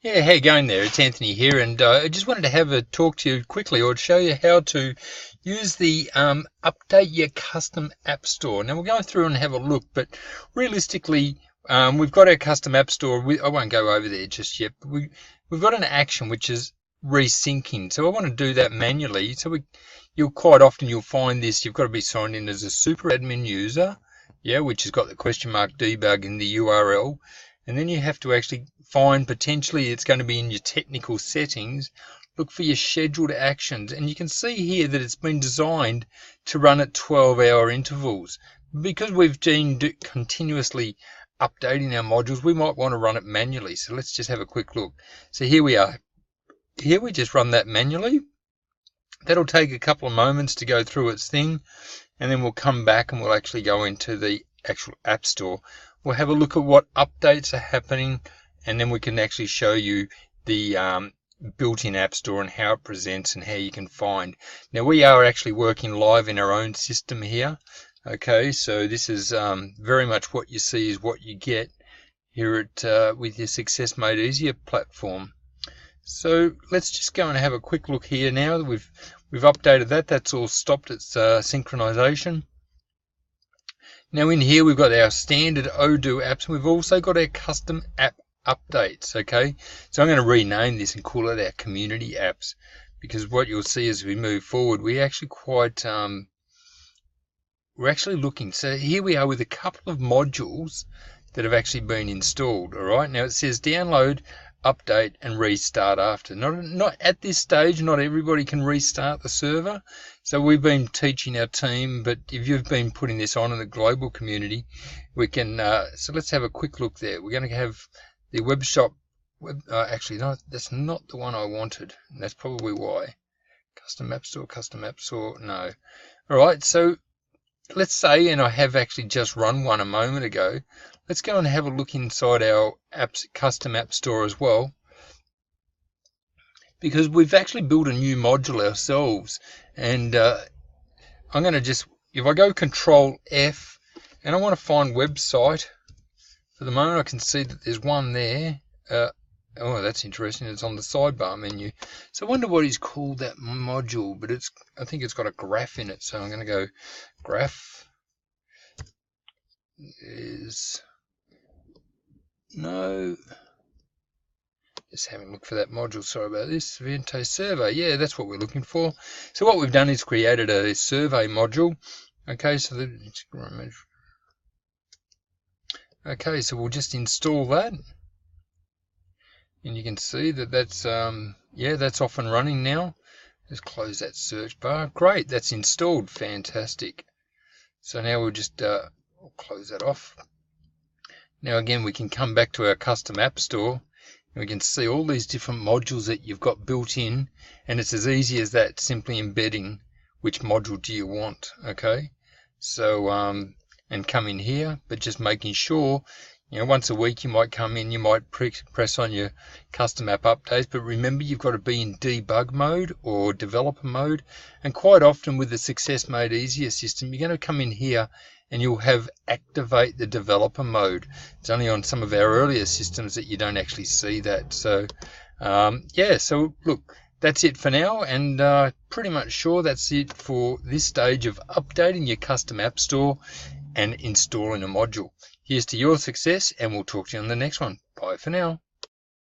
Yeah, how you going there? It's Anthony here, and I just wanted to have a talk to you quickly, or to show you how to use the update your custom app store. Now we're going through and have a look, but realistically, we've got our custom app store. I won't go over there just yet, but we've got an action which is resyncing. So I want to do that manually. So you'll quite often you'll find this. You've got to be signed in as a super admin user, yeah, which has got the question mark debug in the URL. And then you have to actually find, potentially it's going to be in your technical settings, look for your scheduled actions. And you can see here that it's been designed to run at 12-hour intervals. Because we've been continuously updating our modules, we might want to run it manually. So let's just have a quick look. So here we are. Here we just run that manually. That'll take a couple of moments to go through its thing. And then we'll come back and we'll actually go into the actual app store. We'll have a look at what updates are happening, and then we can actually show you the built-in app store and how it presents and how you can find. Now we are actually working live in our own system here. Okay, so this is very much what you see is what you get here at with your Success Made Easier platform. So let's just go and have a quick look here now that we've updated that. That's all stopped its synchronization. Now in here we've got our standard Odoo apps, and we've also got our custom app updates. Okay, so I'm going to rename this and call it our community apps, because what you'll see as we move forward, we're actually looking. So here we are with a couple of modules that have actually been installed. All right, now it says download, update and restart after. Not at this stage, not everybody can restart the server. So we've been teaching our team, but if you've been putting this on in the global community, we can, so let's have a quick look there. We're going to have the web shop, actually no, that's not the one I wanted. And that's probably why. Custom app store, no. All right, so let's say, and I have actually just run one a moment ago, let's go and have a look inside our apps custom app store as well, because we've actually built a new module ourselves. And I'm going to just, if I go Control F and I want to find website, for the moment I can see that there's one there. Oh, that's interesting. It's on the sidebar menu. So I wonder what he's called that module, but I think it's got a graph in it. So I'm going to go graph is no. Just having a look for that module. Sorry about this. Vente survey. Yeah, that's what we're looking for. So what we've done is created a survey module. Okay, so okay, so we'll just install that. And you can see that that's yeah, that's off and running now. Just close that search bar. Great, that's installed. Fantastic. So now we'll just we'll close that off. Now again, we can come back to our custom app store. We can see all these different modules that you've got built in, and it's as easy as that, simply embedding which module do you want. Okay, so and come in here, but just making sure, you know, once a week you might come in, you might press on your custom app updates, but remember you've got to be in debug mode or developer mode. And quite often with the Success Made Easier system, you're going to come in here and you'll have activate the developer mode. It's only on some of our earlier systems that you don't actually see that. So yeah, so look, that's it for now, and pretty much sure that's it for this stage of updating your custom app store and installing a module. Here's to your success, and we'll talk to you on the next one. Bye for now.